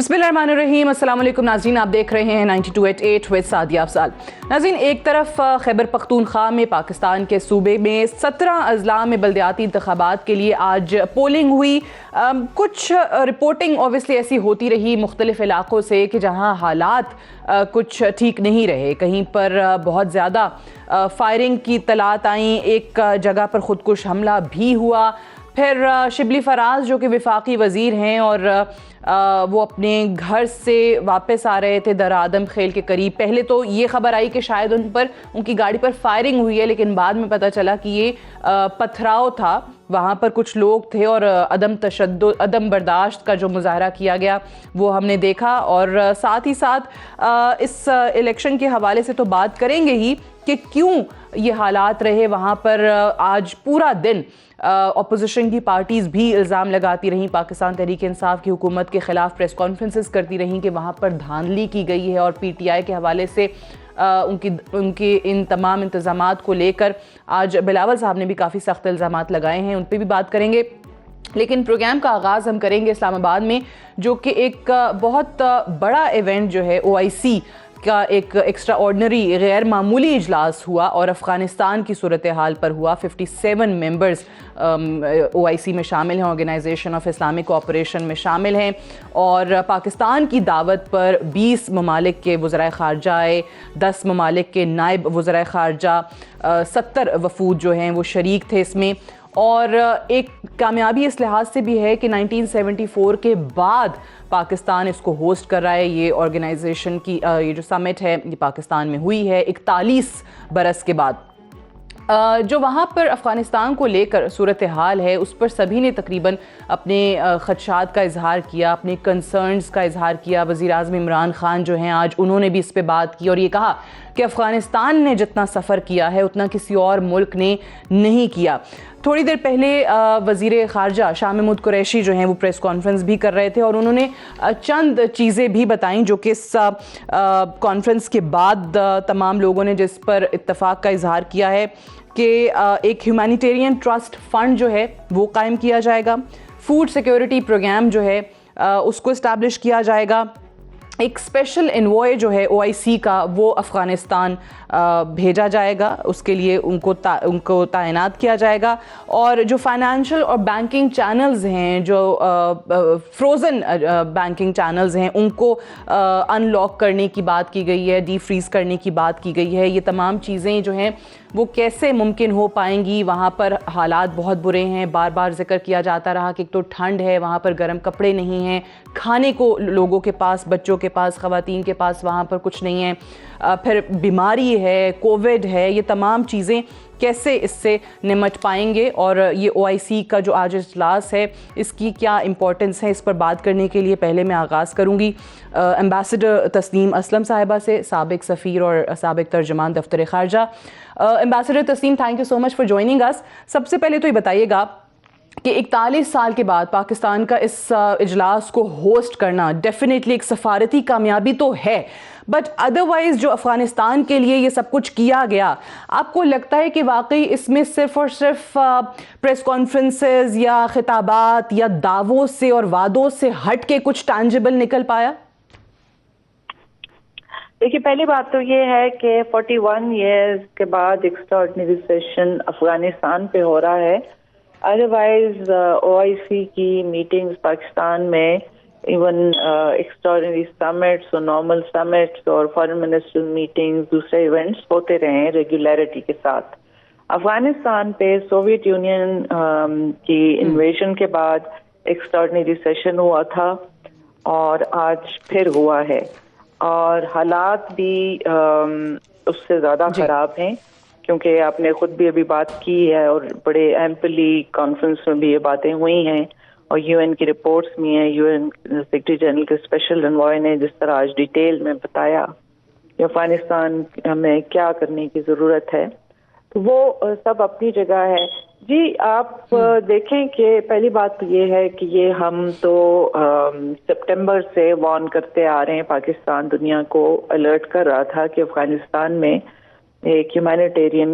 बिस्मिल्लाहिर्रहमानिर्रहीम। अस्सलाम वालेकुम नाज़रीन, आप देख रहे हैं 92.8 विद सादिया अफजाल। नाज़रीन, एक तरफ खैबर पख्तूनख्वा में पाकिस्तान के सूबे में 17 अजला में बल्दियाती इंतखाबात के लिए आज पोलिंग हुई। कुछ रिपोर्टिंग ऑब्वियसली ऐसी होती रही मुख्तलिफ इलाकों से कि जहाँ हालात कुछ ठीक नहीं रहे, कहीं पर बहुत ज़्यादा फायरिंग की तलात आई, एक जगह पर खुदकुश हमला भी हुआ। फिर शिबली फराज जो कि वफाकी वज़ीर हैं और वो अपने घर से वापस आ रहे थे दरादम खेल के करीब। पहले तो ये खबर आई कि शायद उनकी गाड़ी पर फायरिंग हुई है, लेकिन बाद में पता चला कि ये पथराव था। वहाँ पर कुछ लोग थे और अदम बर्दाश्त का जो मुजाहरा किया गया वो हमने देखा। और साथ ही साथ इस इलेक्शन के हवाले से तो बात करेंगे ही कि क्यों ये हालात रहे वहाँ पर। आज पूरा दिन अपोजिशन की पार्टीज़ भी इल्ज़ाम लगाती रहीं, पाकिस्तान तहरीक इंसाफ की हुकूमत के ख़िलाफ़ प्रेस कॉन्फ्रेंसेस करती रहीं कि वहाँ पर धांधली की गई है। और PTI के हवाले से उनके इन तमाम इंतज़ामात को लेकर आज बिलावल साहब ने भी काफ़ी सख्त इल्ज़ामात लगाए हैं, उन पर भी बात करेंगे। लेकिन प्रोग्राम का आगाज़ हम करेंगे इस्लामाबाद में, जो कि एक बहुत बड़ा इवेंट जो है OIC का एक एक्स्ट्रा ऑर्डनरी गैर मामूली इजलास हुआ और अफ़गानिस्तान की सूरत हाल पर हुआ। 57 मेंबर्स OIC में शामिल हैं, ऑर्गेनाइजेशन ऑफ इस्लामिक कोऑपरेशन में शामिल हैं। और पाकिस्तान की दावत पर 20 ममालिक के वज़राए ख़ारजा आए, 10 ममालिक के नायब वज़राए ख़ारजा, 70 वफूद जो हैं वो शरीक थे इसमें। और एक कामयाबी इस लिहाज से भी है कि 1974 के बाद पाकिस्तान इसको होस्ट कर रहा है। ये ऑर्गेनाइजेशन की ये जो समिट है ये पाकिस्तान में हुई है 41 बरस के बाद। जो वहाँ पर अफ़गानिस्तान को लेकर सूरत हाल है उस पर सभी ने तकरीबन अपने ख़दशात का इजहार किया, अपने कंसर्न्स का इजहार किया। वज़ीर आज़म इमरान ख़ान जो हैं आज उन्होंने भी इस पर बात की और ये कहा कि अफ़गानिस्तान ने जितना सफ़र किया है उतना किसी और मुल्क ने नहीं किया। थोड़ी देर पहले वज़ीर ख़ारजा शाह महमूद कुरैशी जो हैं वो प्रेस कॉन्फ्रेंस भी कर रहे थे और उन्होंने चंद चीज़ें भी बताईं जो कि इस कॉन्फ्रेंस के बाद तमाम लोगों ने जिस पर इत्तफ़ाक़ का इजहार किया है कि एक ह्यूमैनिटेरियन ट्रस्ट फ़ंड जो है वो कायम किया जाएगा, फूड सिक्योरिटी प्रोग्राम जो है उसको इस्टेब्लिश किया जाएगा, एक स्पेशल एनवॉय जो है OIC का वो अफ़गानिस्तान भेजा जाएगा, उसके लिए उनको तैनात किया जाएगा। और जो फाइनेंशियल और बैंकिंग चैनल्स हैं, जो फ्रोज़न बैंकिंग चैनल्स हैं, उनको अनलॉक करने की बात की गई है, डीफ्रीज़ करने की बात की गई है। ये तमाम चीज़ें जो हैं वो कैसे मुमकिन हो पाएंगी। वहाँ पर हालात बहुत बुरे हैं, बार बार जिक्र किया जाता रहा कि एक तो ठंड है, वहाँ पर गर्म कपड़े नहीं हैं, खाने को लोगों के पास, बच्चों के पास, ख़वातीन के पास वहाँ पर कुछ नहीं है, फिर बीमारी है, कोविड है, ये तमाम चीज़ें कैसे इससे निमट पाएंगे। और ये OIC का जो आज इजलास है इसकी क्या इम्पोर्टेंस है, इस पर बात करने के लिए पहले मैं आगाज़ करूँगी एम्बेसडर तस्नीम असलम साहिबा से, साबिक सफ़ीर और साबिक तर्जमान दफ्तर ख़ारजा। Ambassador Tasneem, thank you so much for joining us. सबसे पहले तो ये बताइएगा कि 41 साल के बाद पाकिस्तान का इस इजलास को होस्ट करना डेफिनेटली एक सफारती कामयाबी तो है, बट अदरवाइज़ जो अफ़गानिस्तान के लिए ये सब कुछ किया गया, आपको लगता है कि वाकई इसमें सिर्फ़ और सिर्फ प्रेस कॉन्फ्रेंसेस या खिताबात या दावों से और वादों से हट के कुछ टैंजिबल निकल पाया? देखिए, पहली बात तो ये है कि 41 ईयर्स के बाद एक्स्ट्राऑर्डिनरी सेशन अफ़गानिस्तान पे हो रहा है। अदरवाइज OIC की मीटिंग्स पाकिस्तान में इवन एक्स्ट्राऑर्डिनरी समिट्स और नॉर्मल समिट्स और फॉरेन मिनिस्टर मीटिंग्स, दूसरे इवेंट्स होते रहे हैं रेगुलरिटी के साथ। अफगानिस्तान पे सोवियत यूनियन की इन्वेजन के बाद एक्स्ट्राऑर्डिनरी सेशन हुआ था और आज फिर हुआ है और हालात भी उससे ज़्यादा ख़राब हैं, क्योंकि आपने खुद भी अभी बात की है और बड़े एम्पली कॉन्फ्रेंस में भी ये बातें हुई हैं और UN की रिपोर्ट्स में है। UN सेक्रेटरी जनरल के स्पेशल एनवॉय ने जिस तरह आज डिटेल में बताया कि अफगानिस्तान में क्या करने की ज़रूरत है, तो वो सब अपनी जगह है। जी, आप देखें कि पहली बात तो ये है कि ये हम तो सितंबर से वार्न करते आ रहे हैं, पाकिस्तान दुनिया को अलर्ट कर रहा था कि अफगानिस्तान में एक ह्यूमैनिटेरियन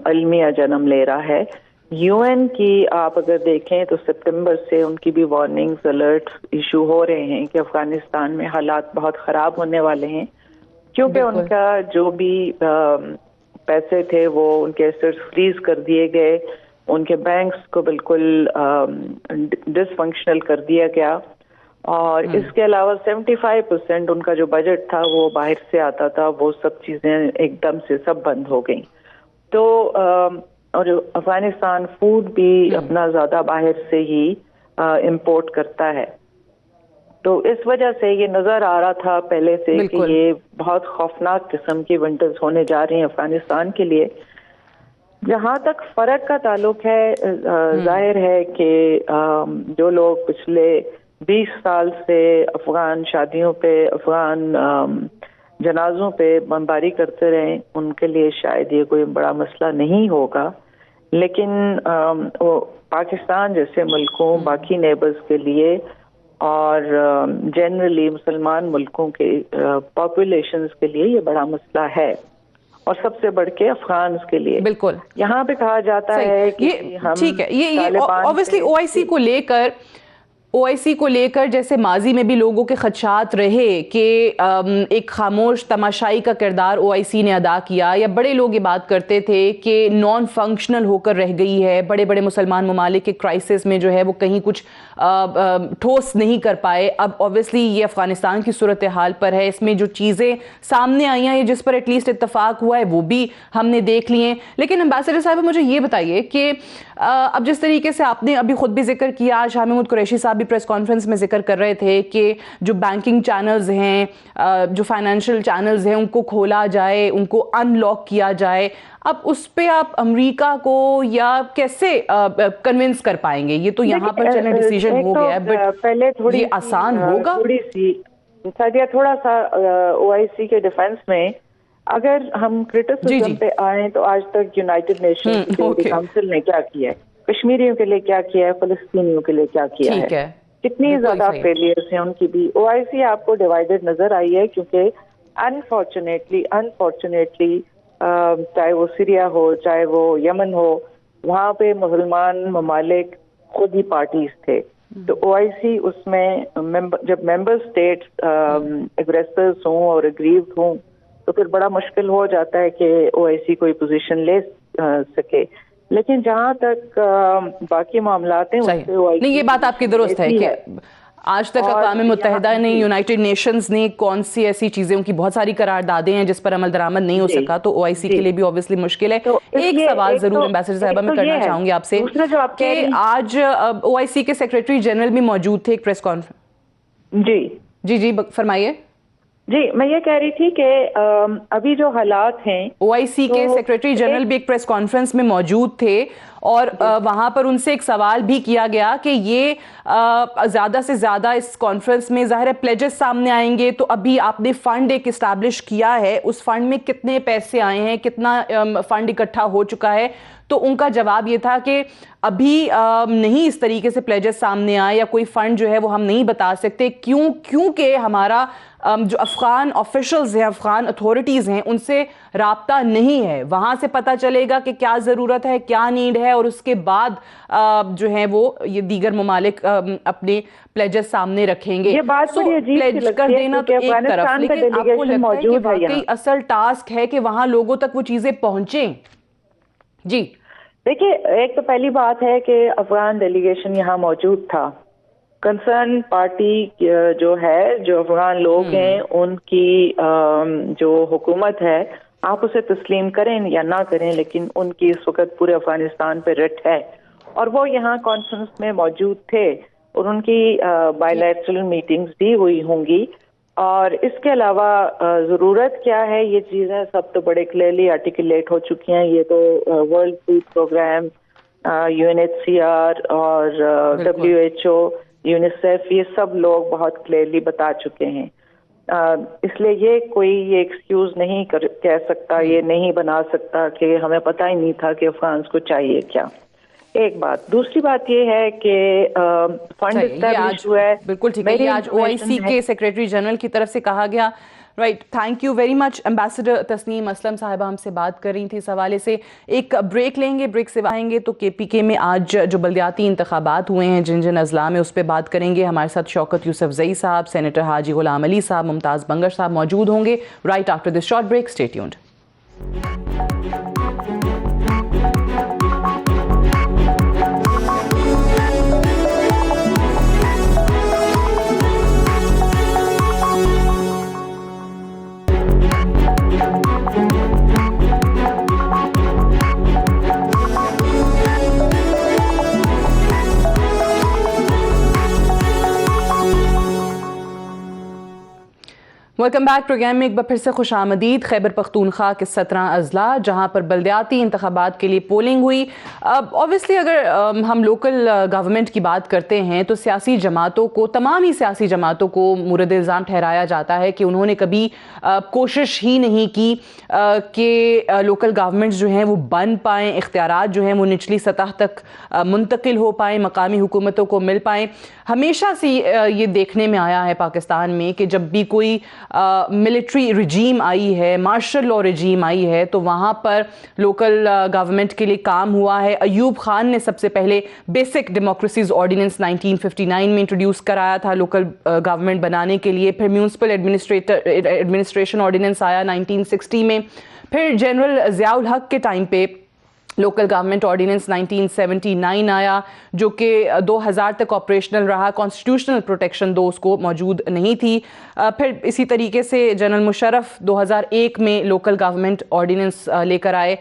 अलमिया जन्म ले रहा है, यूएन की आप अगर देखें तो सितंबर से उनकी भी वार्निंग्स अलर्ट इशू हो रहे हैं कि अफगानिस्तान में हालात बहुत खराब होने वाले हैं, क्योंकि उनका जो भी पैसे थे वो उनके एसेट्स फ्रीज कर दिए गए, उनके बैंक्स को बिल्कुल डिसफंक्शनल कर दिया गया, और इसके अलावा 75% उनका जो बजट था वो बाहर से आता था, वो सब चीजें एकदम से सब बंद हो गई। तो और अफगानिस्तान फूड भी अपना ज्यादा बाहर से ही इंपोर्ट करता है, तो इस वजह से ये नजर आ रहा था पहले से कि ये बहुत खौफनाक किस्म की विंटर्स होने जा रही हैं अफगानिस्तान के लिए। जहां तक फर्क का ताल्लुक है, जाहिर है कि जो लोग पिछले 20 साल से अफगान शादियों पे, अफगान जनाजों पे बमबारी करते रहे, उनके लिए शायद ये कोई बड़ा मसला नहीं होगा, लेकिन वो पाकिस्तान जैसे मुल्कों, बाकी नेबर्स के लिए और जनरली मुसलमान मुल्कों के पॉपुलेशंस के लिए ये बड़ा मसला है, और सबसे बढ़ के अफगान के लिए। बिल्कुल यहाँ पे कहा जाता है कि हम ठीक है, ये ऑब्वियसली ओआईसी को लेकर जैसे माजी में भी लोगों के खदशात रहे कि एक खामोश तमाशाई का किरदार ओआईसी ने अदा किया, या बड़े लोग ये बात करते थे कि नॉन फंक्शनल होकर रह गई है, बड़े बड़े मुसलमान ममालिक के क्राइसिस में जो है वो कहीं कुछ ठोस नहीं कर पाए। अब ऑब्वियसली ये अफगानिस्तान की सूरत हाल पर है, इसमें जो चीज़ें सामने आई हैं, जिस पर एटलीस्ट इत्तफाक हुआ है वो भी हमने देख लिए। लेकिन एम्बेसडर साहब मुझे ये बताइए कि अब जिस तरीके से आपने अभी खुद भी जिक्र किया, आज शाह महमूद कुरैशी साहब भी प्रेस कॉन्फ्रेंस में जिक्र कर रहे थे कि जो बैंकिंग चैनल्स हैं, जो फाइनेंशियल चैनल्स हैं, उनको खोला जाए, उनको अनलॉक किया जाए। अब उस पे आप अमेरिका को या कैसे कन्विंस कर पाएंगे? ये तो यहाँ पर चलने डिसीजन हो गया है, बट पहले थोड़ी ये आसान होगा? थोड़ी सी सादिया, थोड़ा सा ओआईसी के डिफेंस में अगर हम क्रिटिसिज्म पे आए तो आज तक यूनाइटेड नेशन सिक्योरिटी काउंसिल ने क्या किया है, कश्मीरियों के लिए क्या किया है, फलस्तीनियों के लिए क्या किया है, कितनी ज्यादा फेलियर्स हैं उनकी भी। ओआईसी आपको डिवाइडेड नजर आई है, क्योंकि अनफॉर्चुनेटली चाहे वो सीरिया हो, चाहे वो यमन हो, वहाँ पे मुसलमान ममालिक खुद ही पार्टीज थे। तो ओआईसी उसमें जब मेंबर स्टेट्स एग्रेसर्स हों और एग्रीव्ड हों, तो फिर बड़ा मुश्किल हो जाता है कि ओआईसी कोई पोजीशन ले सके। लेकिन जहां तक बाकी मामलात हैं, नहीं, ये बात आपकी दुरुस्त है कि आज तक अक़वाम मुत्तहिदा ने, यूनाइटेड नेशंस ने कौन सी ऐसी चीजें, उनकी बहुत सारी करारदादें हैं जिस पर अमल दरामद नहीं हो सका, तो ओआईसी के लिए भी ऑब्वियसली मुश्किल है। तो एक सवाल जरूर एम्बेसडर साहबा मैं करना चाहूंगी आपसे कि आज ओआईसी के सेक्रेटरी जनरल भी मौजूद थे एक प्रेस कॉन्फ्रेंस। जी जी फरमाइए। जी, मैं ये कह रही थी कि अभी जो हालात हैं, ओआईसी के सेक्रेटरी जनरल भी एक प्रेस कॉन्फ्रेंस में मौजूद थे, और वहां पर उनसे एक सवाल भी किया गया कि ये ज्यादा से ज्यादा इस कॉन्फ्रेंस में ज़ाहिर है प्लेजेस सामने आएंगे, तो अभी आपने फंड एक इस्टेब्लिश किया है, उस फंड में कितने पैसे आए हैं, कितना फंड इकट्ठा हो चुका है? तो उनका जवाब ये था कि अभी नहीं इस तरीके से प्लेजेस सामने आए या कोई फंड जो है वो हम नहीं बता सकते, क्योंकि हमारा जो अफगान ऑफिशियल्स हैं, अफगान अथॉरिटीज़ हैं, उनसे राब्ता नहीं है। वहाँ से पता चलेगा कि क्या ज़रूरत है, क्या नीड है, और उसके बाद जो है वो ये दीगर ममालिक अपने प्लेजेस सामने रखेंगे। ये बात प्लेज कर देना तो एक तरफ, लेकिन आपको लगता है कि वाकई असल टास्क है कि वहाँ लोगों तक वो चीज़ें पहुँचें? जी देखिए, एक तो पहली बात है कि अफगान डेलीगेशन यहाँ मौजूद था। कंसर्न पार्टी जो है, जो अफगान लोग हैं, उनकी जो हुकूमत है, आप उसे तस्लीम करें या ना करें, लेकिन उनकी इस वक्त पूरे अफगानिस्तान पे रिट है, और वो यहाँ कॉन्फ्रेंस में मौजूद थे, और उनकी बायलैटरल मीटिंग्स भी हुई होंगी। और इसके अलावा ज़रूरत क्या है, ये चीज़ें सब तो बड़े क्लियरली आर्टिकुलेट हो चुकी हैं। ये तो वर्ल्ड फूड प्रोग्राम, UNHCR और WHO, यूनिसेफ, ये सब लोग बहुत क्लियरली बता चुके हैं। इसलिए ये एक्सक्यूज नहीं कह सकता, ये नहीं बना सकता कि हमें पता ही नहीं था कि अफगान को चाहिए क्या। एक बात। दूसरी बात ये है कि फंड एस्टैब्लिश हुआ है। बिल्कुल ठीक है। आज ओआईसी के सेक्रेटरी जनरल की तरफ से कहा गया right, thank you very much. Ambassador Tasneem Aslam Sahiba हमसे बात कर रही थी इस हवाले से। एक ब्रेक लेंगे, ब्रेक से आएंगे तो KPK में आज जो बल्दियाती इंतखाबात हुए हैं जिन जिन अजला में, उस पर बात करेंगे। हमारे साथ शौकत यूसुफजई साहब, सेनेटर हाजी गुलाम अली साहब, मुमताज़ बंगश साहब मौजूद होंगे right after this short break. Stay tuned. Welcome back. Programme में एक बार फिर से खुश आमदीद। खैबर पख्तूनख्वा के 17 अजला जहाँ पर बल्दियाती इंतखाबात के लिए पोलिंग हुई। ऑब्वियसली अगर हम लोकल गवर्नमेंट की बात करते हैं तो सियासी जमातों को, तमाम ही सियासी जमातों को मुरद इल्ज़ाम ठहराया जाता है कि उन्होंने कभी कोशिश ही नहीं की कि लोकल गवर्नमेंट्स जो हैं वो बन पाएँ, इख्तियारात जो हैं वो निचली सतह तक मुंतकिल हो पाएँ, मकामी हुकूमतों को मिल पाएँ। हमेशा से ये देखने में आया है पाकिस्तान में कि जब भी कोई मिलिट्री रिजीम आई है, मार्शल लॉ रिजीम आई है, तो वहाँ पर लोकल गवर्नमेंट के लिए काम हुआ है। अयूब खान ने सबसे पहले बेसिक डेमोक्रेसीज ऑर्डिनेंस 1959 में इंट्रोड्यूस कराया था लोकल गवर्नमेंट बनाने के लिए। फिर म्यूनिसिपल एडमिनिस्ट्रेशन ऑर्डिनेंस आया 1960 में। फिर जनरल ज़ियाउल हक के टाइम पे लोकल गवर्नमेंट ऑर्डिनेंस 1979 आया जो कि 2000 तक ऑपरेशनल रहा। कॉन्स्टिट्यूशनल प्रोटेक्शन दो उसको मौजूद नहीं थी। फिर इसी तरीके से जनरल मुशर्रफ 2001 में लोकल गवर्नमेंट ऑर्डिनेंस लेकर आए।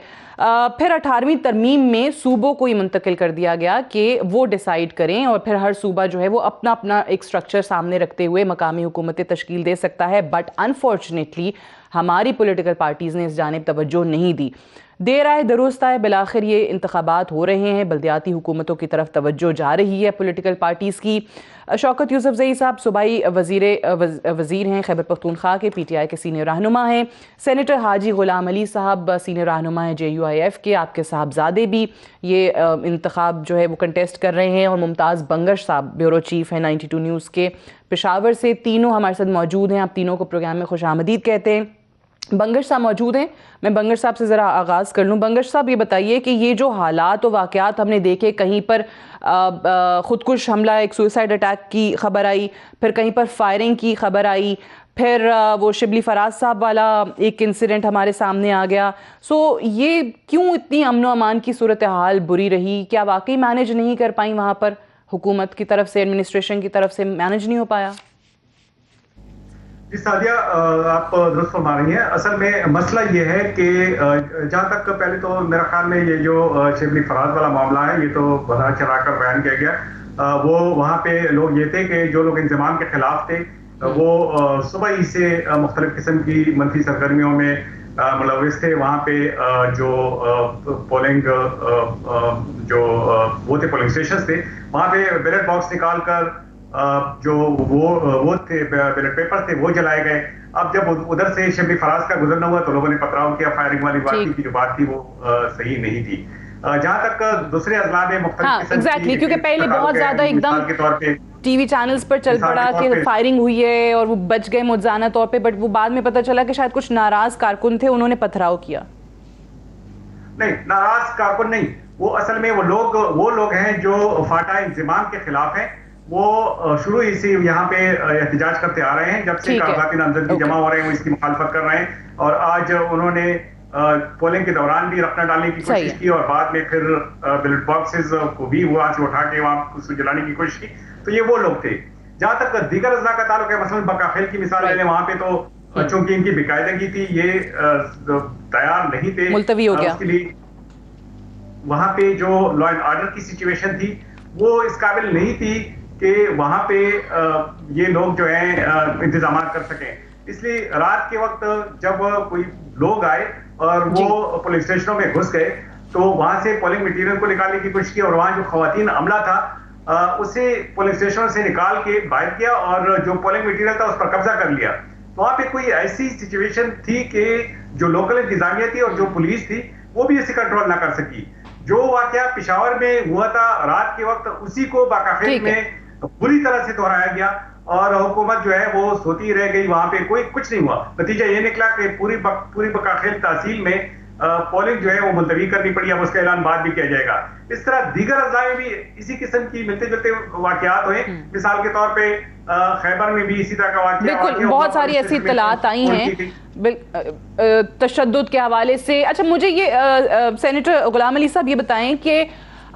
फिर 18वीं तरमीम में सूबों को ही मुंतकिल कर दिया गया कि वो डिसाइड करें और फिर हर सूबा जो है वो अपना अपना एक स्ट्रक्चर सामने रखते हुए मकामी हुकूमतें तश्कील दे सकता है। बट अनफॉर्चुनेटली हमारी पॉलिटिकल पार्टीज़ ने इस जानिब तवज्जो नहीं दी। देर आए दुरुस्त आए, बिलाखिर ये इंतखाबात हो रहे हैं, बल्दियाती हुकूमतों की तरफ तवज्जो जा रही है पॉलिटिकल पार्टीज़ की। शौकत यूसुफजई साहब सूबाई वज़ीर हैं खैबर पख्तूनख्वा के, PTI के सीनियर रहनुमा हैं। सेनेटर हाजी गुलाम अली साहब सीनियर रहनुमा हैं JUIF के, आपके साहबजादे भी ये इंतखाब जो है वो कंटेस्ट कर रहे हैं। और मुमताज़ बंगश साहब ब्यूरो चीफ़ हैं 92 न्यूज़ के पेशावर से। तीनों हमारे साथ मौजूद हैं। आप तीनों को प्रोग्राम में खुश आमदीद कहते हैं। बंगश साहब मौजूद हैं। मैं बंगश साहब से ज़रा आगाज़ कर लूँ। बंगश साहब ये बताइए कि ये जो हालात और वाक़यात हमने देखे, कहीं पर ख़ुदकुश हमला, एक सुसाइड अटैक की खबर आई, फिर कहीं पर फायरिंग की खबर आई, फिर वो शिबली फराज साहब वाला एक इंसिडेंट हमारे सामने आ गया। सो ये क्यों इतनी अमन व अमान की सूरत हाल बुरी रही? क्या वाकई मैनेज नहीं कर पाई वहाँ पर हुकूमत की तरफ से, एडमिनिस्ट्रेशन की तरफ से मैनेज नहीं हो पाया? जी सादिया, आप दुरुस्त फरमा रही हैं। असल में मसला ये है कि जहाँ तक पहले तो मेरा ख्याल में ये जो शिबली फराज वाला मामला है ये तो बढ़ा चढ़ा कर बयान किया गया। वो वहाँ पे लोग ये थे कि जो लोग इंतजाम के खिलाफ थे वो सुबह ही से मुख्तलिफ किस्म की मनफी सरगर्मियों में मुलविस थे। वहाँ पे जो पोलिंग जो वो थे पोलिंग स्टेशन थे, वहाँ पे बैलेट बॉक्स निकाल कर जो वो थे बैलेट पेपर थे वो जलाए गए। अब जब उधर से शिबली फराज का गुजरना हुआ तो लोगों ने पथराव किया, फायरिंग वाली बात की जो बात थी वो सही नहीं थी। जहां तक दूसरे अजला में मुख्तलिफ एग्जैक्टली, क्योंकि पहले बहुत ज्यादा एकदम के तौर पे टीवी चैनल्स पर चल पड़ा कि फायरिंग हुई है और वो बच गए मुआवजाना तौर पे, बट वो बाद में पता चला कि शायद कुछ नाराज कारकुन थे, उन्होंने पथराव किया। नहीं, नाराज कारकुन नहीं, वो असल में वो लोग हैं जो फाटा इंतजाम के खिलाफ हैं। वो शुरू ही से यहाँ पे एहतजाज करते आ रहे हैं। जब से कागजाती नामजदगी जमा हो रहे हैं वो इसकी मुखालफत कर रहे हैं। और आज उन्होंने पोलिंग के दौरान भी रखना डालने की कोशिश की और बाद में फिर बैलेट बॉक्सेस को भी वो आज उठा के वहां उसको जलाने की कोशिश की। तो ये वो लोग थे। जहां तक दीगर अजला का ताल्लुक है, मसलन बकाखेल की मिसाल ले लें, वहां पे तो चूंकि इनकी बेकायदगी थी, ये तैयार नहीं थे मुलतवी हो गया उसके लिए। वहां पे जो लॉ एंड ऑर्डर की सिचुएशन थी वो इस काबिल नहीं थी कि वहां पे ये लोग जो है इंतजाम कर सकें। इसलिए रात के वक्त जब कोई लोग आए और वो पुलिस स्टेशनों में घुस गए तो वहां से पोलिंग मटीरियल को निकालने की कोशिश की और वहां जो खवातीन अमला था उसे पुलिस स्टेशनों से निकाल के बाहर किया और जो पोलिंग मटीरियल था उस पर कब्जा कर लिया। वहां पे कोई ऐसी सिचुएशन थी कि जो लोकल इंतजामिया थी और जो पुलिस थी वो भी इसे कंट्रोल ना कर सकी। जो वाकया पिशावर में हुआ था रात के वक्त, उसी को बाकाखेल में बुरी तरह से दोहराया गया और हुकूमत जो है वो सोती रह गई, वहां पे कोई कुछ नहीं हुआ। नतीजा ये निकला कि पूरी बकाखेल तहसील में पोलिंग जो है वो मुलतवी करनी पड़ी। अब उसका ऐलान बाद भी किया जाएगा। इस तरह दीगर अजला में भी इसी किस्म की मिलते जुलते वाकयात हुए। मिसाल के तौर पे खैबर में भी इसी तरह का वाकया, बिल्कुल बहुत सारी ऐसी इत्तलात आई हैं तशद्दुद के हवाले से। अच्छा, मुझे ये सेनेटर गुलाम अली साहब ये बताएं कि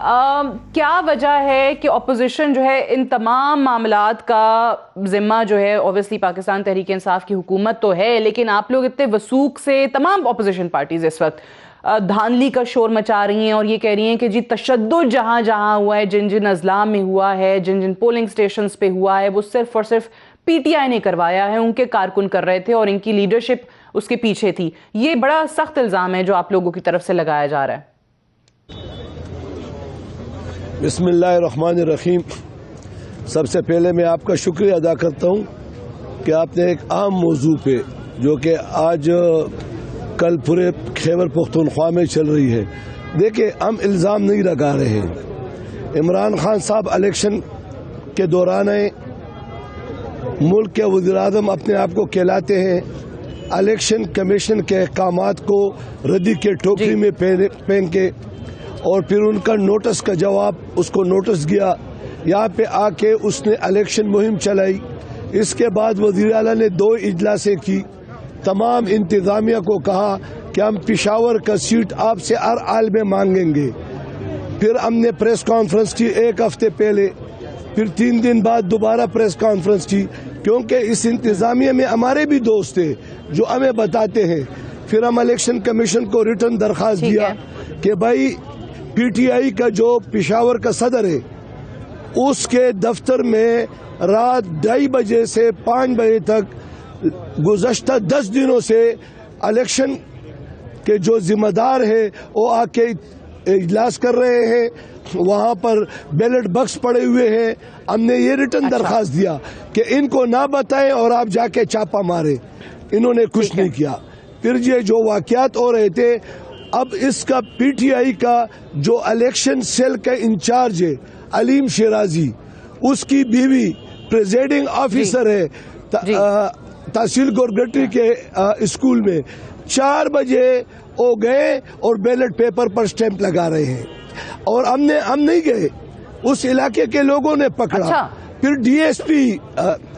क्या वजह है कि ऑपोजिशन जो है इन तमाम मामलात का जिम्मा जो है, ऑब्वियसली पाकिस्तान तहरीक इंसाफ की हुकूमत तो है, लेकिन आप लोग इतने वसूख से तमाम ऑपोजिशन पार्टीज इस वक्त धांधली का शोर मचा रही हैं और ये कह रही हैं कि जी तशद्दुद जहां जहां हुआ है, जिन जिन अजला में हुआ है, जिन जिन पोलिंग स्टेशंस पे हुआ है, वो सिर्फ और सिर्फ पीटीआई ने करवाया है, उनके कारकुन कर रहे थे और इनकी लीडरशिप उसके पीछे थी। ये बड़ा सख्त इल्जाम है जो आप लोगों की तरफ से लगाया जा रहा है। बिस्मिल्लाहिर्रहमानिर्रहीम। सबसे पहले मैं आपका शुक्रिया अदा करता हूँ कि आपने एक आम मौजू पे, जो कि आज कल पूरे खैबर पख्तूनख्वा में चल रही है, देखिए हम इल्ज़ाम नहीं लगा रहे हैं। इमरान खान साहब इलेक्शन के दौरान मुल्क के वज़ीर-ए-आज़म अपने आप को कहलाते हैं, इलेक्शन कमीशन के अहकामात को रद्दी के टोकरी में पहन के, और फिर उनका नोटिस का जवाब उसको नोटिस गया, यहाँ पे आके उसने इलेक्शन मुहिम चलाई। इसके बाद वज़ीर आला ने 2 इजलासें की, तमाम इंतजामिया को कहा कि हम पेशावर का सीट आपसे हर हाल में मांगेंगे। फिर हमने प्रेस कॉन्फ्रेंस की 1 हफ्ते पहले, फिर 3 दिन बाद दोबारा प्रेस कॉन्फ्रेंस की, क्योंकि इस इंतजामिया में हमारे भी दोस्त थे जो हमें बताते हैं। फिर हम इलेक्शन कमीशन को रिटर्न दरख्वास्त दिया कि भाई पीटीआई का जो पेशावर का सदर है उसके दफ्तर में रात 2:30 बजे से 5 बजे तक गुज़श्ता 10 दिनों से इलेक्शन के जो जिम्मेदार है वो आके इजलास कर रहे हैं, वहाँ पर बैलेट बक्स पड़े हुए हैं। हमने ये रिटर्न दरख्वास्त दिया कि इनको ना बताएं और आप जाके छापा मारे। इन्होंने कुछ नहीं किया। फिर ये जो वाकयात हो रहे थे, अब इसका पीटीआई का जो इलेक्शन सेल का इंचार्ज है अलीम शिराजी, उसकी बीवी प्रेसिडिंग ऑफिसर है तहसील गोरगट्टी के स्कूल में, 4 बजे वो गए और बैलेट पेपर पर स्टैंप लगा रहे हैं और हम नहीं गए, उस इलाके के लोगों ने पकड़ा। अच्छा। फिर डीएसपी,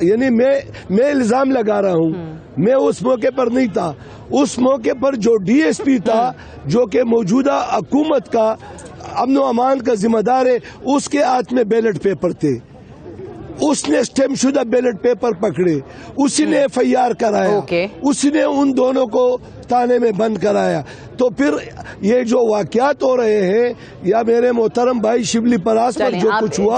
यानी मैं इल्जाम लगा रहा हूँ, मैं उस मौके पर नहीं था। उस मौके पर जो डीएसपी था, जो कि मौजूदा हुकूमत का अमन व अमान का जिम्मेदार है, उसके हाथ में बैलेट पेपर थे। उसने स्टैम्प शुदा बैलेट पेपर पकड़े, उसी ने एफआईआर कराया, उसी ने उन दोनों को थाने में बंद कराया। तो फिर ये जो वाकयात हो रहे हैं, या मेरे मोहतरम भाई शिबली परास पर जो कुछ हुआ,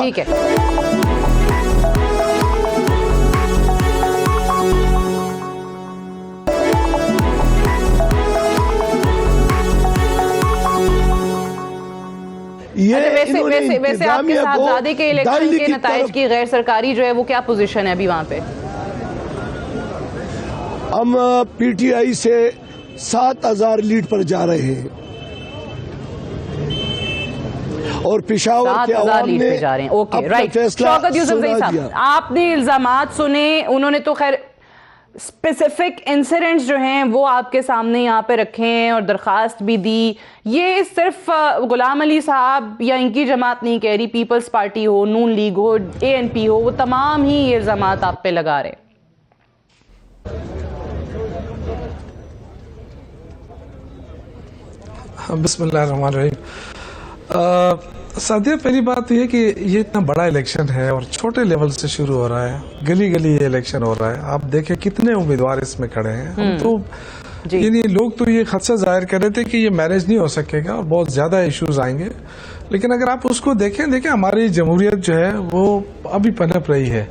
वैसे आपके साहबजादे के इलेक्शन के नताइज की गैर सरकारी जो है वो क्या पोजीशन है अभी वहाँ पे? हम पीटीआई से 7000 लीड पर जा रहे हैं और पेशावर के अवाम ने जा रहे हैं। Okay, right. शौकत यूसुफजई साहब, आपने इल्जामात सुने, उन्होंने तो खैर स्पेसिफिक इंसिडेंट्स जो हैं वो आपके सामने यहाँ पे रखे हैं और दरख्वास्त भी दी। ये सिर्फ गुलाम अली साहब या इनकी जमात नहीं कह रही, पीपल्स पार्टी हो, नून लीग हो, एएनपी हो, वो तमाम ही ये इल्जामात आप पे लगा रहे। बिस्मिल्लाहिर्रहमानिर्रहीम। सादिया, पहली बात तो ये कि ये इतना बड़ा इलेक्शन है और छोटे लेवल से शुरू हो रहा है, गली गली ये इलेक्शन हो रहा है। आप देखें कितने उम्मीदवार इसमें खड़े हैं। हम तो यानी लोग तो ये खदशा जाहिर कर रहे थे कि ये मैनेज नहीं हो सकेगा और बहुत ज्यादा इश्यूज आएंगे, लेकिन अगर आप उसको देखें हमारी जमहूरियत जो है वो अभी पनप रही है।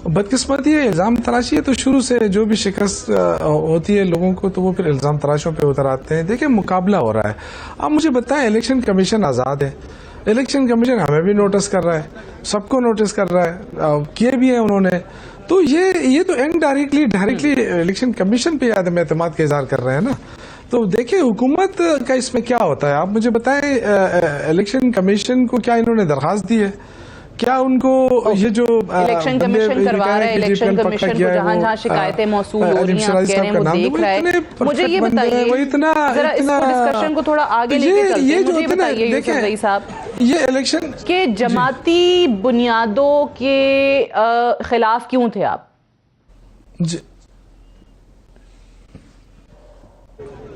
बदकिस्मती है, इल्जाम तराशी है, तो शुरू से जो भी शिकस्त होती है लोगों को तो वो फिर इल्जाम तराशों पे उतर आते हैं। देखिए मुकाबला हो रहा है। आप मुझे बताएं, इलेक्शन कमीशन आज़ाद है, इलेक्शन कमीशन हमें भी नोटिस कर रहा है, सबको नोटिस कर रहा है, किए भी है उन्होंने। तो ये तो डायरेक्टली इलेक्शन कमीशन पे आदम एतमाद का इजहार कर रहे हैं ना। तो देखिए हुकूमत का इसमें क्या होता है, आप मुझे बताएं, इलेक्शन कमीशन को क्या इन्होंने दरखास्त दी है क्या उनको ये जो इलेक्शन कमीशन करवा रहा है, इलेक्शन कमीशन को जहां जहां शिकायतें मौसूल हो रही हैं, आप कह रहे हैं वो देख रहा है, मुझे ये बताइए जरा इस डिस्कशन को थोड़ा आगे लेके चलते हैं। मुझे बताइए यूसुफ जई साहब, ये इलेक्शन के जमाती बुनियादों के खिलाफ क्यों थे आप?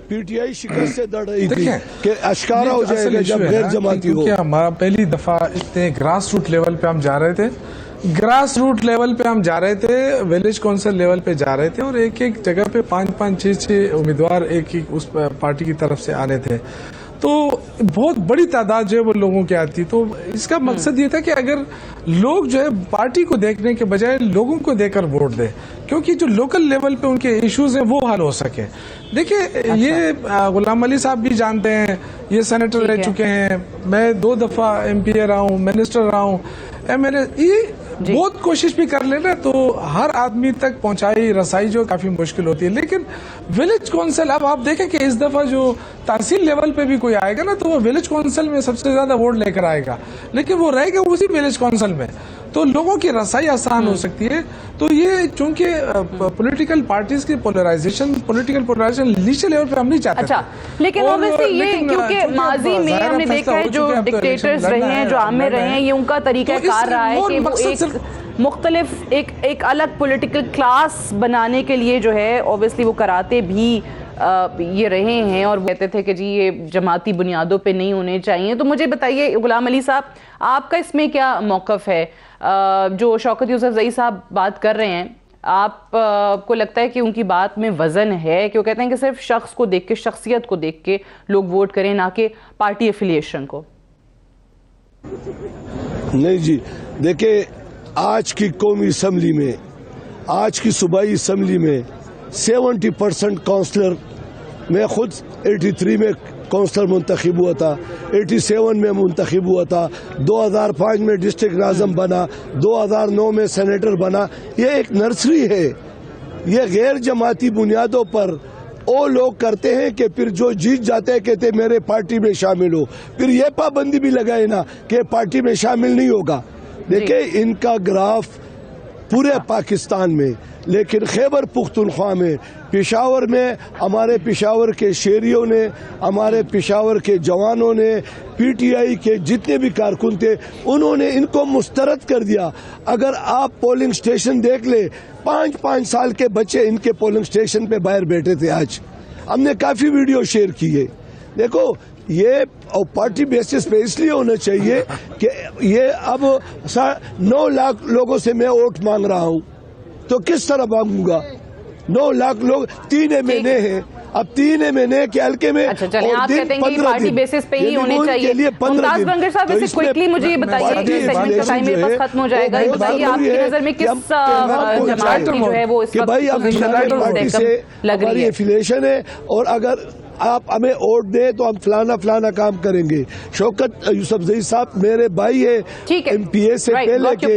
पीटीआई शिकस्त से डर रही थी कि अश्कारा हो जाएगा जब गैर जमाती हो। हमारा पहली दफा इतने ग्रास रूट लेवल पे हम जा रहे थे, विलेज काउंसिल लेवल पे जा रहे थे और एक एक जगह पे 5-5, 6-6 उम्मीदवार एक ही उस पार्टी की तरफ से आने थे, तो बहुत बड़ी तादाद जो है वो लोगों की आती। तो इसका मकसद ये था कि अगर लोग जो है पार्टी को देखने के बजाय लोगों को देकर वोट दें, क्योंकि जो लोकल लेवल पे उनके इश्यूज हैं वो हल हो सके। देखिए ये गुलाम अली साहब भी जानते हैं, ये सेनेटर रह चुके हैं, मैं 2 दफा MP रहा हूँ, मिनिस्टर रहा हूँ, ये बहुत कोशिश भी कर लेना तो हर आदमी तक पहुंचाई रसाई जो काफी मुश्किल होती है। लेकिन विलेज काउंसिल, अब आप देखें कि इस दफा जो तहसील लेवल पे भी कोई आएगा ना तो वो विलेज काउंसिल में सबसे ज्यादा वोट लेकर आएगा, लेकिन वो रहेगा उसी विलेज काउंसिल में, तो लोगों की रसाई आसान हो सकती है। तो ये चूंकि पॉलिटिकल पार्टीज की पोलराइजेशन नीचे लेवल पे हम नहीं चाहते। अच्छा, लेकिन ऑब्वियसली ये क्योंकि माजी में हमने देखा है जो डिक्टेटर्स रहे हैं, जो आमिर रहे हैं, ये उनका तरीका कार रहा है कि वो एक मुख्तलिफ एक अलग पॉलिटिकल क्लास बनाने के लिए जो है ऑब्वियसली वो कराते भी ये रहे हैं और वो कहते थे कि जी ये जमाती बुनियादों पे नहीं होने चाहिए। तो मुझे बताइए गुलाम अली साहब, आपका इसमें क्या मौक़िफ़ है? जो शौकत यूसुफ जई साहब बात कर रहे हैं, आपको लगता है कि उनकी बात में वजन है कि वो कहते हैं कि सिर्फ शख्स को देख के, शख्सियत को देख के लोग वोट करें, ना कि पार्टी एफिलिएशन को? नहीं जी, देखिए आज की कौमी असम्बली में, आज की सूबाई असम्बली में 70% काउंसलर, मैं खुद 83 में काउंसलर मुंतखब हुआ था, 87 में मुंतखब हुआ था, 2005 में डिस्ट्रिक्ट नाज़म बना, 2009 में सेनेटर बना। ये एक नर्सरी है, ये गैर जमाती बुनियादों पर वो लोग करते हैं कि फिर जो जीत जाते हैं कहते मेरे पार्टी में शामिल हो, फिर ये पाबंदी भी लगाए ना कि पार्टी में शामिल नहीं होगा। देखिए इनका ग्राफ पूरे पाकिस्तान में, लेकिन खैबर पुख्तनख्वा में, पेशावर में, हमारे पेशावर के शेरियों ने, हमारे पेशावर के जवानों ने, PTI के जितने भी कारकुन थे, उन्होंने इनको मुस्तरद कर दिया। अगर आप पोलिंग स्टेशन देख ले, 5-5 साल के बच्चे इनके पोलिंग स्टेशन पे बाहर बैठे थे। आज हमने काफ़ी वीडियो शेयर किए। देखो ये पार्टी बेसिस पे इसलिए होना चाहिए कि ये अब 9 लाख लोगों से मैं वोट मांग रहा हूँ, तो किस तरह मांगूंगा? 9 लाख लोग 3 महीने हैं, अब 3 महीने के हल्के में। अच्छा चलिए, आप कहते हैं कि पार्टी बेसिस पे ही होने चाहिए। मुमताज बंगर साहब, वैसे क्विकली मुझे ये बताइए, सेगमेंट का टाइम मेरे पास खत्म हो जाएगा, ये बताइए आपकी नजर में किस जमात की जो है वो इस वक्त लग रही है? एफिलिएशन है, और अगर आप हमें वोट दें तो हम फलाना काम करेंगे। शौकत यूसुफ जई साहब मेरे भाई है, MPA से पहले के,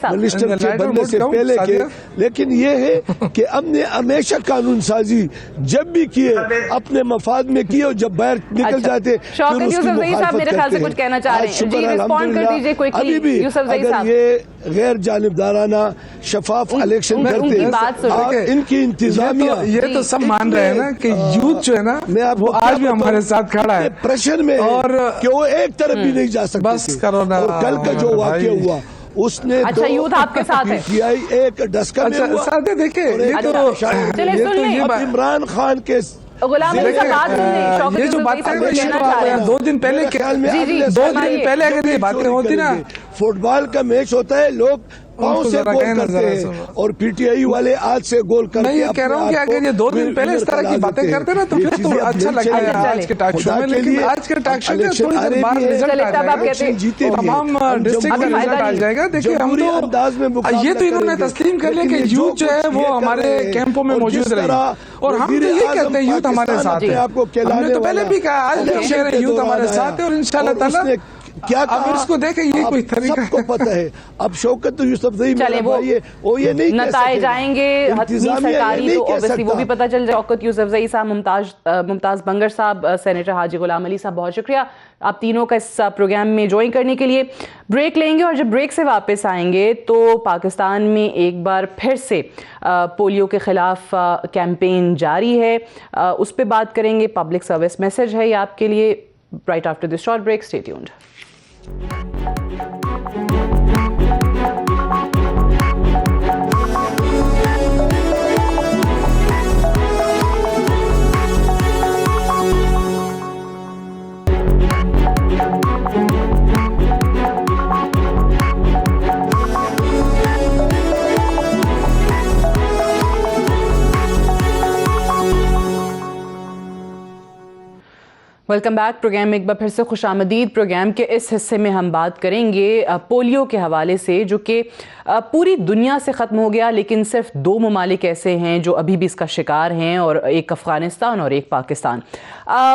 मिनिस्टर के बनने से पहले के, लेकिन ये है कि हमने हमेशा कानून साजी जब भी किए अपने मफाद में किए, और जब बाहर निकल जाते शौकत यूसुफ जई साहब मेरे ख्याल से कुछ कहना चाह रहे हैं, जी रिस्पॉन्ड कर दीजिए क्विकली। अभी भी अगर ये गैर जानिबदाराना शफाफ इलेक्शन करते हैं, इनकी इंतजामिया, ये तो सब मान रहे हैं ना कि यूथ जो है ना वो आज भी हमारे साथ खड़ा है, प्रेशर में और कि वो एक तरफ भी नहीं जा सकते। बस करो ना। और कल का जो वाकया हुआ उसने, अच्छा यूथ आपके साथ है, PTI एक डस्कर में हुआ। साथ है, देखिए ये तो इमरान खान के गुलाम अली साहब बात सुन, ये जो बात है 2 दिन पहले, 2 दिन पहले अगर ये बातें होती ना, फुटबॉल का मैच होता है, लोग पाँव से गोल करते हैं, और PTI वाले आज से गोल करते हैं। मैं ये कह रहा हूँ कि अगर ये 2 दिन पहले इस तरह की बातें करते ना तो फिर तो अच्छा लगता है आज के टॉक शो में, लेकिन आज के टॉक शो में थोड़ी देर बाद रिजल्ट आ जाएगा, तमाम डिस्ट्रिक्ट का रिजल्ट आ जाएगा। देखिए हम तो ये तो इन्होंने तस्लीम कर लिया कि यूथ जो है वो हमारे कैंपों में मौजूद रहे, और हम तो ये कहते हैं यूथ हमारे साथ है। हमने तो पहले भी कहा, आज भी शेयर है यूथ हमारे साथ है, और इंशाल्लाह ताला क्या अब इसको देखें, ये कोई तरीका सबको पता है। अब शौकत यूसुफजई चले वो ये नहीं नताए जाएंगे हतमी सरकारी, तो ऑब्वियसली वो भी पता चल जाए। शौकत यूसुफजई साहब, मुमताज बंगर साहब, सेनेटर हाजी गुलाम अली साहब, बहुत शुक्रिया आप तीनों का इस प्रोग्राम में ज्वाइन करने के लिए। ब्रेक लेंगे और जब ब्रेक से वापस आएंगे तो पाकिस्तान में एक बार फिर से पोलियो के खिलाफ कैंपेन जारी है, उस पर बात करेंगे। पब्लिक सर्विस मैसेज है ये आपके लिए। Right after this short break, stay tuned. Welcome back. Programme में एक बार फिर से खुशामदीद। प्रोग्राम के इस हिस्से में हम बात करेंगे पोलियो के हवाले से, जो कि पूरी दुनिया से ख़त्म हो गया, लेकिन सिर्फ 2 ममालिक ऐसे हैं जो अभी भी इसका शिकार हैं, और एक अफ़गानिस्तान और एक पाकिस्तान।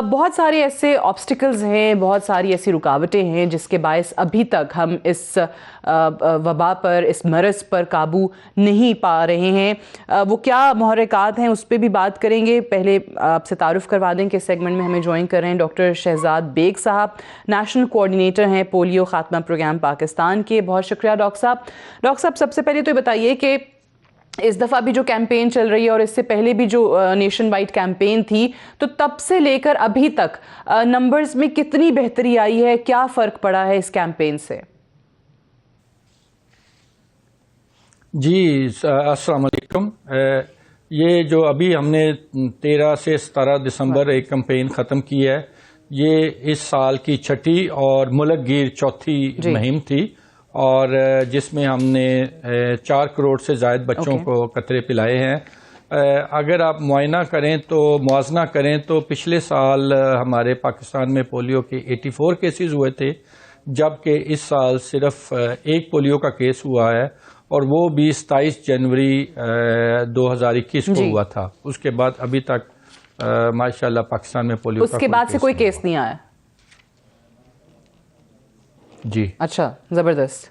बहुत सारे ऐसे ऑब्स्टिकल्स हैं, बहुत सारी ऐसी रुकावटें हैं जिसके बायस अभी तक हम इस वबा पर, इस मरज़ पर काबू नहीं पा रहे हैं। वो क्या मुहर्रिकात हैं उस पर भी बात करेंगे। पहले आपसे तारुफ़ करवा दें कि सेगमेंट में हमें ज्वाइन कर रहे हैं डॉक्टर शहजाद बेग साहब, नेशनल कोऑर्डिनेटर हैं पोलियो खात्मा प्रोग्राम पाकिस्तान के। बहुत शुक्रिया डॉक्टर साहब। डॉक्टर साहब, सबसे पहले तो बताइए कि इस दफ़ा भी जो कैंपेन चल रही है और इससे पहले भी जो नेशन वाइड कैंपेन थी, तो तब से लेकर अभी तक नंबर्स में कितनी बेहतरी आई है, क्या फ़र्क पड़ा है इस कैंपेन से? जी अस्सलाम वालेकुम। ये जो अभी हमने 13 से 17 दिसंबर एक कैंपेन ख़त्म की है, ये इस साल की 6ठी और मुल्क गिर 4थी मुहिम थी, और जिसमें हमने 4 करोड़ से ज़ायद बच्चों को कतरे पिलाए हैं। अगर आप मुआजना करें तो पिछले साल हमारे पाकिस्तान में पोलियो के 84 केसेस हुए थे, जबकि इस साल सिर्फ एक पोलियो का केस हुआ है, और वो भी 27 जनवरी 2021 को हुआ था। उसके बाद अभी तक माशाल्लाह पाकिस्तान में पोलियो उसके बाद से कोई केस नहीं आया। जी अच्छा, जबरदस्त।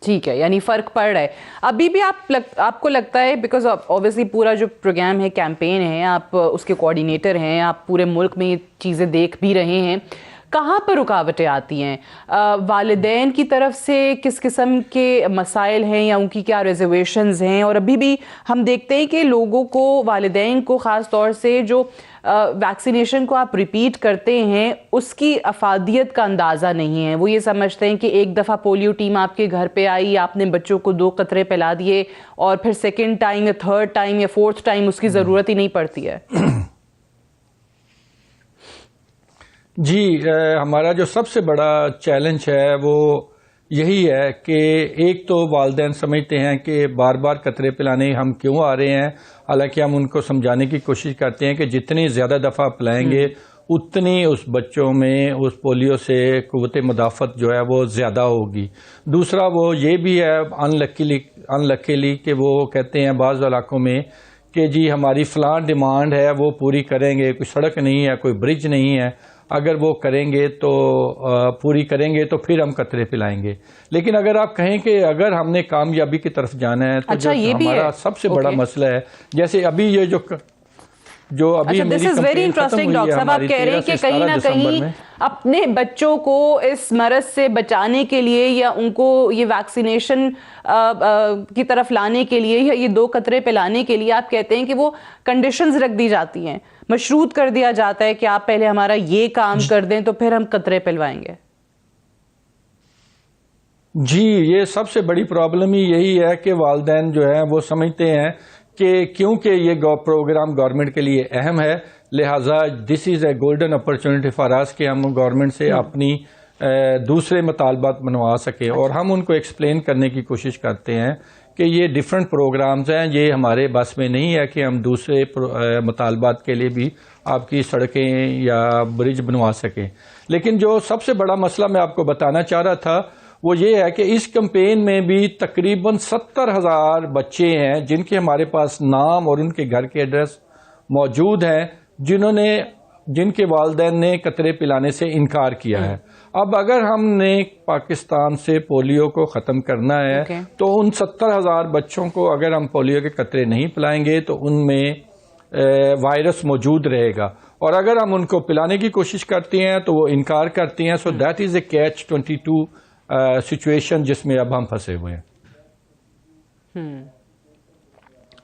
ठीक है, यानी फ़र्क पड़ रहा है। अभी भी आपको लगता है, बिकॉज ऑब्वियसली पूरा जो प्रोग्राम है, कैंपेन है, आप उसके कोऑर्डिनेटर हैं, आप पूरे मुल्क में ये चीज़ें देख भी रहे हैं, कहाँ पर रुकावटें आती हैं? वालिदैन की तरफ से किस किस्म के मसाइल हैं या उनकी क्या रिजर्वेशंस हैं? और अभी भी हम देखते हैं कि लोगों को, वालिदैन को ख़ास तौर से, जो वैक्सीनेशन को आप रिपीट करते हैं उसकी अफादियत का अंदाज़ा नहीं है। वो ये समझते हैं कि एक दफ़ा पोलियो टीम आपके घर पे आई, आपने बच्चों को 2 कतरे पिला दिए, और फिर सेकेंड टाइम या थर्ड टाइम या फोर्थ टाइम उसकी ज़रूरत ही नहीं पड़ती है। जी, हमारा जो सबसे बड़ा चैलेंज है वो यही है कि एक तो वालिदैन समझते हैं कि बार बार कतरे पिलाने हम क्यों आ रहे हैं, हालांकि हम उनको समझाने की कोशिश करते हैं कि जितनी ज़्यादा दफ़ा पिलाएंगे उतनी उस बच्चों में उस पोलियो से क़ुव्वत मुदाफ़त जो है वो ज़्यादा होगी। दूसरा वो ये भी है अनलकीली कि वो कहते हैं बाज़ इलाकों में कि जी हमारी फ़लाँ डिमांड है वो पूरी करेंगे, कोई सड़क नहीं है, कोई ब्रिज नहीं है, अगर वो करेंगे तो पूरी करेंगे तो फिर हम कतरे पिलाएंगे। लेकिन अगर आप कहें कि अगर हमने कामयाबी की तरफ जाना है तो अच्छा, ये हमारा सबसे बड़ा मसला है, जैसे अभी ये जो अभी अच्छा, this is very interesting doctor साहब, आप कह रहे हैं कि कहीं ना कहीं अपने बच्चों को इस मरज से बचाने के लिए या उनको ये वैक्सीनेशन की तरफ लाने के लिए या ये 2 कतरे पिलाने के लिए आप कहते हैं कि वो कंडीशंस रख दी जाती हैं, मशरूत कर दिया जाता है कि आप पहले हमारा ये काम कर दें तो फिर हम कतरे पिलवाएंगे। जी, ये सबसे बड़ी प्रॉब्लम ही यही है कि वालिदैन जो है वो समझते हैं कि क्योंकि ये प्रोग्राम गवर्नमेंट के लिए अहम है, लिहाजा this is a golden opportunity for us कि हम गवर्नमेंट से अपनी दूसरे मुतालबात बनवा सकें। और हम उनको एक्सप्लेन करने की कोशिश करते हैं कि ये डिफरेंट प्रोग्राम्स हैं, ये हमारे बस में नहीं है कि हम दूसरे मुतालबात के लिए भी आपकी सड़कें या ब्रिज बनवा सकें। लेकिन जो सबसे बड़ा मसला मैं आपको बताना चाह रहा था वो ये है कि इस कैंपेन में भी तकरीबन 70,000 बच्चे हैं जिनके हमारे पास नाम और उनके घर के एड्रेस मौजूद हैं, जिन्होंने जिनके वालिदैन ने कतरे पिलाने से इनकार किया है। अब अगर हमने पाकिस्तान से पोलियो को ख़त्म करना है तो उन 70,000 बच्चों को अगर हम पोलियो के कतरे नहीं पिलाएंगे तो उनमें वायरस मौजूद रहेगा, और अगर हम उनको पिलाने की कोशिश करते हैं तो वो इनकार करती हैं। So that is a catch-22 situation जिसमें अब हम फंसे हुए हैं।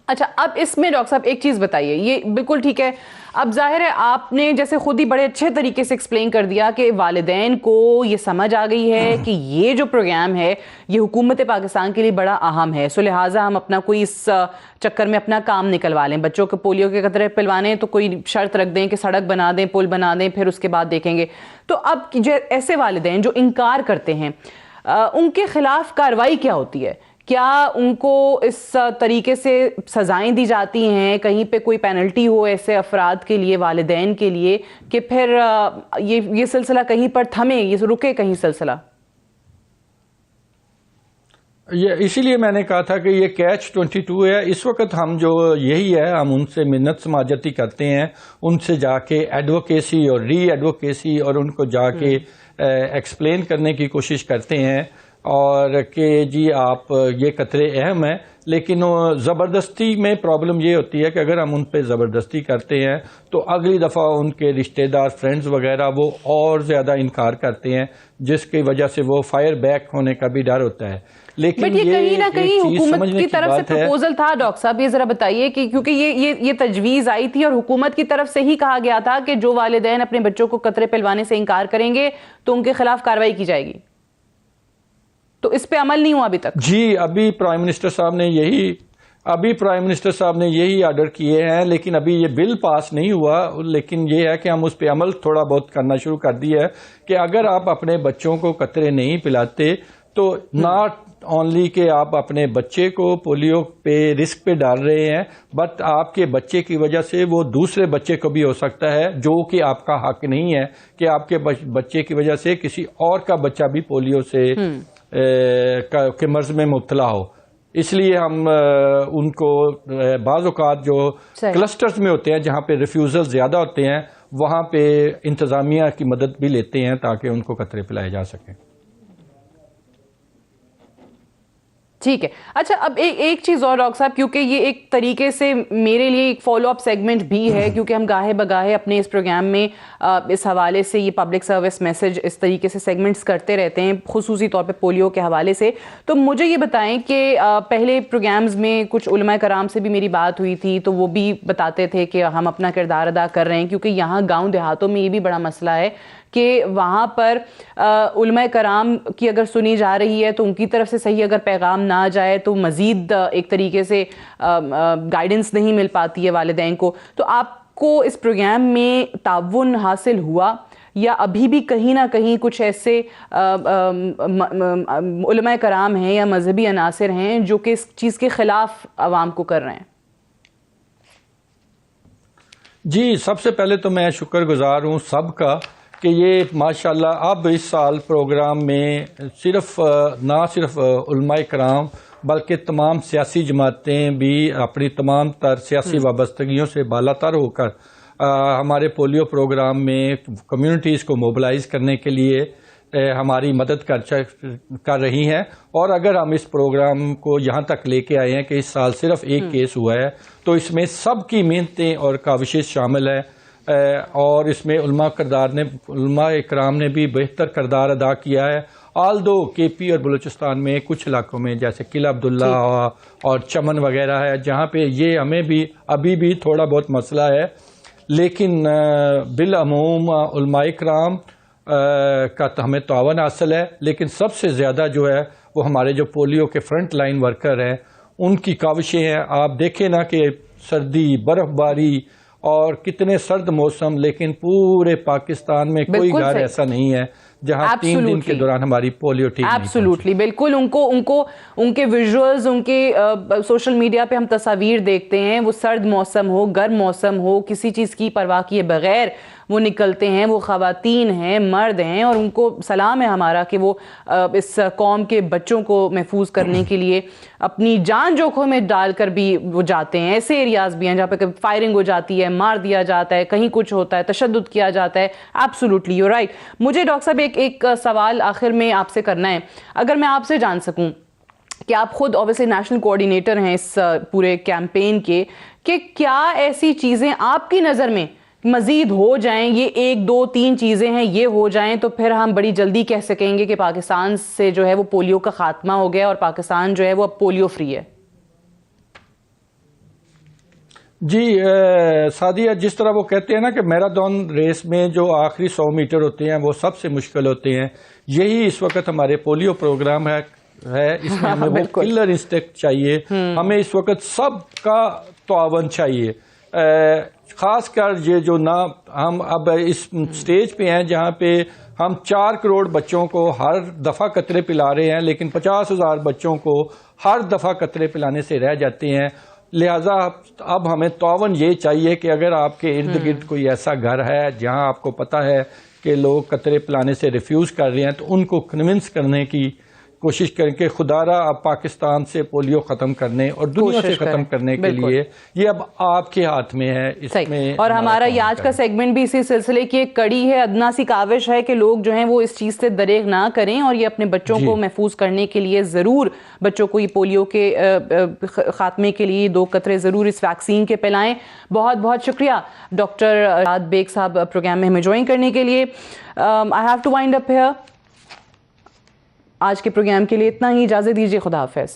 अच्छा, अब इसमें डॉक्टर साहब एक चीज़ बताइए, ये बिल्कुल ठीक है, अब जाहिर है आपने जैसे खुद ही बड़े अच्छे तरीके से एक्सप्लेन कर दिया कि वालिदैन को ये समझ आ गई है कि ये जो प्रोग्राम है ये हुकूमत पाकिस्तान के लिए बड़ा अहम है, सो लिहाजा हम अपना कोई इस चक्कर में अपना काम निकलवा लें। बच्चों को पोलियो के कतरे पिलवाने तो कोई शर्त रख दें कि सड़क बना दें, पुल बना दें, फिर उसके बाद देखेंगे। तो अब ऐसे वालिदैन जो इनकार करते हैं उनके खिलाफ कार्रवाई क्या होती है? क्या उनको इस तरीके से सजाएं दी जाती हैं, कहीं पे कोई पेनल्टी हो ऐसे अफराद के लिए, वालिदैन के लिए, कि फिर ये सिलसिला कहीं पर थमे, ये रुके कहीं सिलसिला? ये इसीलिए मैंने कहा था कि ये catch-22 है। इस वक्त हम जो यही है, हम उनसे मिन्नत समाजती करते हैं, उनसे जाके एडवोकेसी और री एडवोकेसी और उनको जाके एक्सप्लेन करने की कोशिश करते हैं और कि जी आप ये कतरे अहम हैं, लेकिन ज़बरदस्ती में प्रॉब्लम ये होती है कि अगर हम उन पे ज़बरदस्ती करते हैं तो अगली दफ़ा उनके रिश्तेदार, फ्रेंड्स वगैरह वो और ज़्यादा इनकार करते हैं, जिसकी वजह से वो फायर बैक होने का भी डर होता है। लेकिन ये कहीं ना कहीं हुकूमत की तरफ से प्रपोजल था डॉक्टर साहब, ये जरा बताइए कि क्योंकि ये तजवीज़ आई थी और हुकूमत की तरफ से ही कहा गया था कि जो वालिदैन अपने बच्चों को कतरे पिलवाने से इनकार करेंगे तो उनके खिलाफ कार्रवाई की जाएगी, तो इस पे अमल नहीं हुआ अभी तक? जी, अभी प्राइम मिनिस्टर साहब ने यही ऑर्डर किए हैं, लेकिन अभी ये बिल पास नहीं हुआ। लेकिन ये है कि हम उस पे अमल थोड़ा बहुत करना शुरू कर दिया है कि अगर आप अपने बच्चों को कतरे नहीं पिलाते तो नॉट ओनली कि आप अपने बच्चे को पोलियो पे रिस्क पे डाल रहे हैं, बट आपके बच्चे की वजह से वो दूसरे बच्चे को भी हो सकता है, जो कि आपका हक नहीं है कि आपके बच्चे की वजह से किसी और का बच्चा भी पोलियो से के मर्ज में मुब्तला हो। इसलिए हम उनको बाज़ औक़ात जो क्लस्टर्स में होते हैं जहाँ पे रिफ्यूज़ल ज़्यादा होते हैं वहाँ पे इंतज़ामिया की मदद भी लेते हैं ताकि उनको कतरे पिलाए जा सकें। ठीक है। अच्छा, अब एक चीज़ और डॉक्टर साहब, क्योंकि ये एक तरीके से मेरे लिए एक फॉलो अप सेगमेंट भी है, क्योंकि हम गाहे बगाहे अपने इस प्रोग्राम में इस हवाले से ये पब्लिक सर्विस मैसेज इस तरीके से सेगमेंट्स करते रहते हैं, खुसूसी तौर पे पोलियो के हवाले से। तो मुझे ये बताएं कि पहले प्रोग्राम्स में कुछ उलमा कराम से भी मेरी बात हुई थी, तो वो भी बताते थे कि हम अपना किरदार अदा कर रहे हैं, क्योंकि यहाँ गाँव देहातों में ये भी बड़ा मसला है कि वहाँ पर उलमाए कराम की अगर सुनी जा रही है तो उनकी तरफ से सही अगर पैगाम ना जाए तो मज़ीद एक तरीके से गाइडेंस नहीं मिल पाती है वालिदैन को। तो आपको इस प्रोग्राम में ताउन हासिल हुआ या अभी भी कहीं ना कहीं कुछ ऐसे उलमाए कराम हैं या मजहबी अनासिर हैं जो कि इस चीज़ के ख़िलाफ़ आवाम को कर रहे हैं? जी, सबसे पहले तो मैं शुक्रगुजार हूँ सबका कि ये माशाल्लाह अब इस साल प्रोग्राम में ना सिर्फ उलमाए कराम बल्कि तमाम सियासी जमातें भी अपनी तमाम तर सियासी वाबस्तगियों से बालातर होकर हमारे पोलियो प्रोग्राम में कम्युनिटीज़ को मोबिलाइज करने के लिए हमारी मदद कर रही हैं। और अगर हम इस प्रोग्राम को यहाँ तक लेके आए हैं कि इस साल सिर्फ एक केस हुआ है, तो इसमें सबकी मेहनतें और काविशें शामिल हैं और इसमें उलमा इकराम ने भी बेहतर किरदार अदा किया है। आल्दो केपी और बलूचिस्तान में कुछ इलाकों में जैसे किला अब्दुल्ला और चमन वगैरह है जहाँ पे ये हमें भी अभी भी थोड़ा बहुत मसला है, लेकिन बिल अमूम उलमा इकराम का हमें तावन हासिल है। लेकिन सबसे ज़्यादा जो है वो हमारे जो पोलियो के फ्रंट लाइन वर्कर हैं उनकी काविशें हैं। आप देखें ना कि सर्दी, बर्फबारी और कितने सर्द मौसम, लेकिन पूरे पाकिस्तान में कोई घर ऐसा नहीं है जहां 3 दिन के दौरान हमारी पोलियो टीम एब्सोल्युटली, बिल्कुल। उनके विजुअल्स, उनके सोशल मीडिया पे हम तस्वीर देखते हैं, वो सर्द मौसम हो, गर्म मौसम हो, किसी चीज़ की परवाह किए बगैर वो निकलते हैं। वो ख़वातीन हैं, मर्द हैं, और उनको सलाम है हमारा कि वो इस कौम के बच्चों को महफूज करने के लिए अपनी जान जोखिम में डालकर भी वो जाते हैं। ऐसे एरियाज भी हैं जहाँ पे फायरिंग हो जाती है, मार दिया जाता है, कहीं कुछ होता है, तशद्दुद किया जाता है। Absolutely you right. मुझे डॉक्टर साहब एक सवाल आखिर में आपसे करना है। अगर मैं आपसे जान सकूं कि आप खुद ऑब्वियसली नेशनल कोऑर्डिनेटर हैं इस पूरे कैंपेन के, कि क्या ऐसी चीज़ें आपकी नज़र में मज़ीद हो जाएं, ये 1 2 3 चीज़ें हैं, ये हो जाएं तो फिर हम बड़ी जल्दी कह सकेंगे कि पाकिस्तान से जो है वो पोलियो का खात्मा हो गया और पाकिस्तान जो है वो अब पोलियो फ्री है? जी सादिया, जिस तरह वो कहते हैं ना कि मैराथन रेस में जो आखिरी 100 मीटर होते हैं वो सबसे मुश्किल होते हैं, यही इस वक्त हमारे पोलियो प्रोग्राम है। इसमें हमें वो किलर इंस्टिंक्ट चाहिए। हमें इस वक्त सबका तावन चाहिए। खासकर ये जो ना, हम अब इस स्टेज पे हैं जहाँ पे हम 4 करोड़ बच्चों को हर दफ़ा कतरे पिला रहे हैं, लेकिन 50,000 बच्चों को हर दफ़ा कतरे पिलाने से रह जाते हैं। लिहाजा अब हमें तावन ये चाहिए कि अगर आपके इर्द गिर्द कोई ऐसा घर है जहां आपको पता है कि लोग कतरे पिलाने से रिफ्यूज़ कर रहे हैं, तो उनको कन्विंस करने की कोशिश करें कि खुदारा अब पाकिस्तान से पोलियो ख़त्म करने और दुनिया से ख़त्म करने के लिए ये अब आपके हाथ में है। इसमें और हमारा ये आज का सेगमेंट भी इसी सिलसिले की एक कड़ी है। अदना सी काविश है कि लोग जो हैं वो इस चीज़ से दरेग ना करें और ये अपने बच्चों को महफूज करने के लिए ज़रूर बच्चों को ये पोलियो के खात्मे के लिए 2 कतरे ज़रूर इस वैक्सीन के पिलाएं। बहुत बहुत शुक्रिया डॉक्टर राहत बेग साहब प्रोग्राम में हमें ज्वाइन करने के लिए। I have to wind up here. आज के प्रोग्राम के लिए इतना ही, इजाज़त दीजिए। खुदा हाफ़िज़।